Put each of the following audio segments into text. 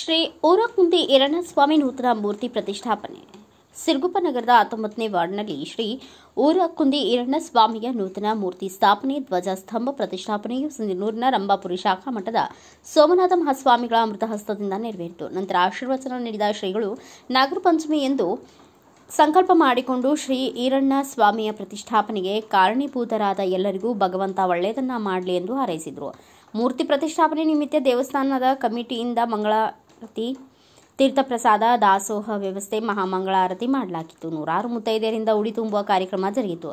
ಶ್ರೀ ಊರಕುಂದಿ ಈರಣ್ಣಸ್ವಾಮಿ ನೂತನ ಮೂರ್ತಿ ಪ್ರತಿಷ್ಠಾಪನೆ. ಸಿರುಗುಪ್ಪ ನಗರದ 19ನೇ ವಾರ್ಡ್ನಲ್ಲಿ ಶ್ರೀ ಊರಕುಂದಿ ಈರಣ್ಣಸ್ವಾಮಿಯ ನೂತನ ಮೂರ್ತಿ ಸ್ಥಾಪನೆ, ಧ್ವಜಸ್ತಂಭ ಪ್ರತಿಷ್ಠಾಪನೆಯು ಸಿಂಧನೂರಿನ ರಂಭಾಪುರಿ ಶಾಖಾ ಮಠದ ಸೋಮನಾಥ ಮಹಾಸ್ವಾಮಿಗಳ ಅಮೃತಹಸ್ತದಿಂದ ನೆರವೇರಿತು. ನಂತರ ಆಶೀರ್ವಚನ ನೀಡಿದ ಶ್ರೀಗಳು ನಾಗರ ಪಂಚಮಿ ಎಂದು ಸಂಕಲ್ಪ ಮಾಡಿಕೊಂಡು ಶ್ರೀ ಈರಣ್ಣ ಸ್ವಾಮಿಯ ಪ್ರತಿಷ್ಠಾಪನೆಗೆ ಕಾರಣೀಭೂತರಾದ ಎಲ್ಲರಿಗೂ ಭಗವಂತ ಒಳ್ಳೆಯದನ್ನ ಮಾಡಲಿ ಎಂದು ಹಾರೈಸಿದರು. ಮೂರ್ತಿ ಪ್ರತಿಷ್ಠಾಪನೆ ನಿಮಿತ್ತ ದೇವಸ್ಥಾನದ ಕಮಿಟಿಯಿಂದ ಮಂಗಳಾರತಿ, ತೀರ್ಥಪ್ರಸಾದ, ದಾಸೋಹ ವ್ಯವಸ್ಥೆ, ಮಹಾಮಂಗಳಾರತಿ ಮಾಡಲಾಗಿತ್ತು. ನೂರಾರು ಮುತ್ತೈದೆಯರಿಂದ ಉಡಿ ತುಂಬುವ ಕಾರ್ಯಕ್ರಮ ಜರುಗಿತು.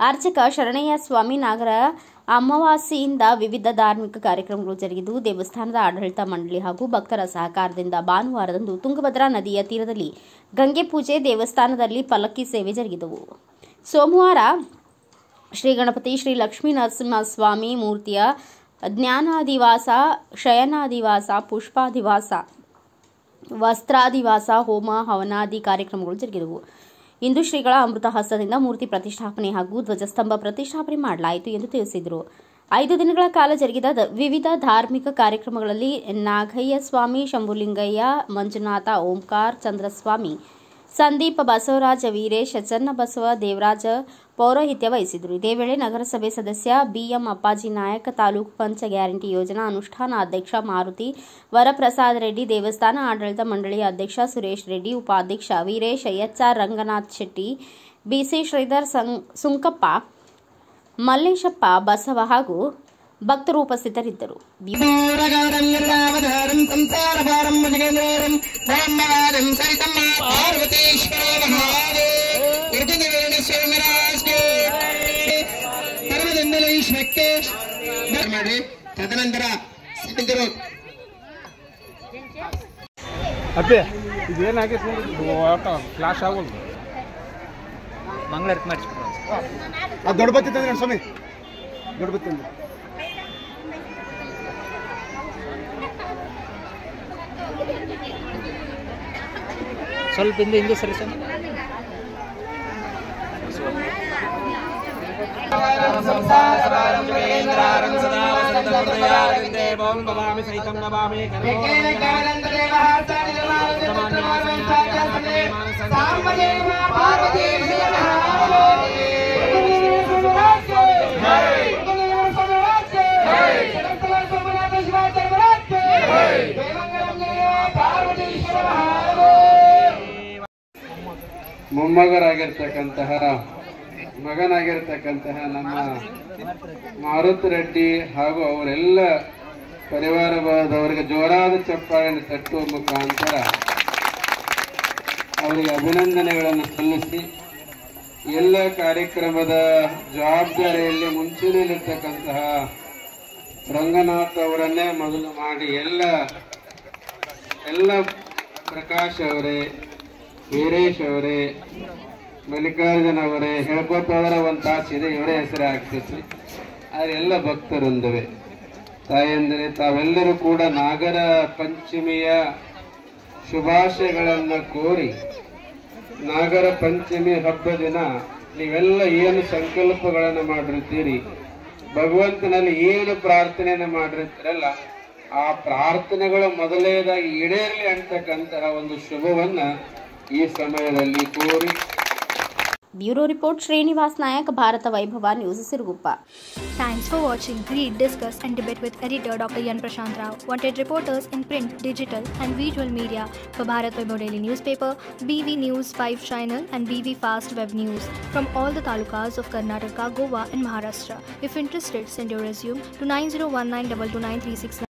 ಅರ್ಚಕ ಶರಣಯ್ಯ ಸ್ವಾಮಿ ನಾಗರ ಅಮಾವಾಸ್ಯೆಯಿಂದ ವಿವಿಧ ಧಾರ್ಮಿಕ ಕಾರ್ಯಕ್ರಮಗಳು ಜರುಗಿದ್ದು, ದೇವಸ್ಥಾನದ ಆಡಳಿತ ಮಂಡಳಿ ಹಾಗೂ ಭಕ್ತರ ಸಹಕಾರದಿಂದ ಭಾನುವಾರದಂದು ತುಂಗಭದ್ರಾ ನದಿಯ ತೀರದಲ್ಲಿ ಗಂಗೆ ಪೂಜೆ, ದೇವಸ್ಥಾನದಲ್ಲಿ ಪಲ್ಲಕ್ಕಿ ಸೇವೆ ಜರುಗಿದವು. ಸೋಮವಾರ ಶ್ರೀ ಗಣಪತಿ, ಶ್ರೀ ಲಕ್ಷ್ಮೀ ನರಸಿಂಹಸ್ವಾಮಿ ಮೂರ್ತಿಯ ಜ್ಞಾನಾಧಿವಾಸ, ಶಯನಾಧಿವಾಸ, ಪುಷ್ಪಾಧಿವಾಸ, ವಸ್ತ್ರಾಧಿವಾಸ, ಹೋಮ ಹವನಾದಿ ಕಾರ್ಯಕ್ರಮಗಳು ಜರುಗಿದವು. ಇಂದು ಶ್ರೀಗಳ ಅಮೃತ ಹಸ್ತದಿಂದ ಮೂರ್ತಿ ಪ್ರತಿಷ್ಠಾಪನೆ ಹಾಗೂ ಧ್ವಜಸ್ತಂಭ ಪ್ರತಿಷ್ಠಾಪನೆ ಮಾಡಲಾಯಿತು ಎಂದು ತಿಳಿಸಿದರು. 5 ದಿನಗಳ ಕಾಲ ಜರುಗಿದ ವಿವಿಧ ಧಾರ್ಮಿಕ ಕಾರ್ಯಕ್ರಮಗಳಲ್ಲಿ ನಾಗಯ್ಯ ಸ್ವಾಮಿ, ಶಂಭುಲಿಂಗಯ್ಯ, ಮಂಜುನಾಥ, ಓಂಕಾರ, ಚಂದ್ರಸ್ವಾಮಿ, ಸಂದೀಪ, ಬಸವರಾಜ, ವೀರೇಶ್, ಚನ್ನಬಸವ, ದೇವರಾಜ ಪೌರೋಹಿತ್ಯ ವಹಿಸಿದರು. ಇದೇ ವೇಳೆ ನಗರಸಭೆ ಸದಸ್ಯ ಬಿಎಂ ಅಪ್ಪಾಜಿ ನಾಯಕ್, ತಾಲೂಕು ಪಂಚ ಗ್ಯಾರಂಟಿ ಯೋಜನಾ ಅನುಷ್ಠಾನ ಅಧ್ಯಕ್ಷ ಮಾರುತಿ ವರಪ್ರಸಾದ್ ರೆಡ್ಡಿ, ದೇವಸ್ಥಾನ ಆಡಳಿತ ಮಂಡಳಿಯ ಅಧ್ಯಕ್ಷ ಸುರೇಶ್ ರೆಡ್ಡಿ, ಉಪಾಧ್ಯಕ್ಷ ವೀರೇಶ್, ಎಚ್ಆರ್ ರಂಗನಾಥ್ ಶೆಟ್ಟಿ, ಬಿಸಿ ಶ್ರೀಧರ್, ಸುಂಕಪ್ಪ, ಮಲ್ಲೇಶಪ್ಪ, ಬಸವ ಹಾಗೂ ಭಕ್ತರು ಉಪಸ್ಥಿತರಿದ್ದರು. ತದನಂತರ ಅಪ್ಪೆ ಇದೇನಾಗೈತೆ ಫ್ಲಾಶ್ ಆಗೋದು ಮಂಗಳಾರತಿ ಮಾಡಿಸ್ಬಿಟ್ಟು ದೊಡ್ಡ ಬತ್ತಿ ತಂದ್ರೆ ಸ್ವಾಮಿ, ದೊಡ್ಡ ಬತ್ತಿ ತಂದ್ರೆ ಸ್ವಲ್ಪ ಹಿಂದೆ ಸರಿ ಸ್ವಾಮಿ. ಮೊಮ್ಮಗರಾಗಿರ್ತಕ್ಕಂತಹ ಮಗನಾಗಿರ್ತಕ್ಕಂತಹ ನಮ್ಮ ಮಾರುತಿ ರೆಡ್ಡಿ ಹಾಗೂ ಅವರೆಲ್ಲ ಪರಿವಾರದವರಿಗೆ ಜೋರಾದ ಚಪ್ಪಾಳೆಯನ್ನು ತಟ್ಟುವ ಮುಖಾಂತರ ಅವರಿಗೆ ಅಭಿನಂದನೆಗಳನ್ನು ಸಲ್ಲಿಸಿ, ಎಲ್ಲ ಕಾರ್ಯಕ್ರಮದ ಜವಾಬ್ದಾರಿಯಲ್ಲಿ ಮುಂಚೂಣಿಯಲ್ಲಿರ್ತಕ್ಕಂತಹ ರಂಗನಾಥ್ ಅವರನ್ನೇ ಮೊದಲು ಮಾಡಿ ಎಲ್ಲ ಪ್ರಕಾಶ್ ಅವರೇ, ವೀರೇಶ್ ಅವರೇ, ಮಲ್ಲಿಕಾರ್ಜುನ ಅವರೇ ಹೇಳ್ಕೊತೋದ್ರೆ ಒಂದು ತಾಸಿದೆ, ಇವರೇ ಹೆಸರೇ ಆಗ್ತೈತಿ. ಆದರೆ ಎಲ್ಲ ಭಕ್ತರೊಂದವೆ ತಾಯಂದರೆ ತಾವೆಲ್ಲರೂ ಕೂಡ ನಾಗರ ಪಂಚಮಿಯ ಶುಭಾಶಯಗಳನ್ನು ಕೋರಿ, ನಾಗರ ಪಂಚಮಿ ಹಬ್ಬ ದಿನ ನೀವೆಲ್ಲ ಏನು ಸಂಕಲ್ಪಗಳನ್ನು ಮಾಡಿರ್ತೀರಿ, ಭಗವಂತನಲ್ಲಿ ಏನು ಪ್ರಾರ್ಥನೆಯನ್ನು ಮಾಡಿರ್ತೀರಲ್ಲ, ಆ ಪ್ರಾರ್ಥನೆಗಳು ಮೊದಲನೇದಾಗಿ ಈಡೇರಲಿ ಅಂತಕ್ಕಂತಹ ಒಂದು ಶುಭವನ್ನ ಈ ಸಮಯದಲ್ಲಿ ಕೋರಿ. ಬ್ಯೂರೋ ರಿಪೋರ್ಟ್ ಶ್ರೀನಿವಾಸ್ ನಾಯಕ್, ಭಾರತ ವೈಭವ news, Siruguppa. Thanks for watching. Read, discuss and debate with editor Dr. Yan Prashant Rao. Wanted reporters in print, digital and visual media for Bharat Vaibhav Daily Newspaper, BV News 5 Channel and BV Fast Web News from all the talukas of Karnataka, Goa and Maharashtra. If interested, send your resume to 9019229369.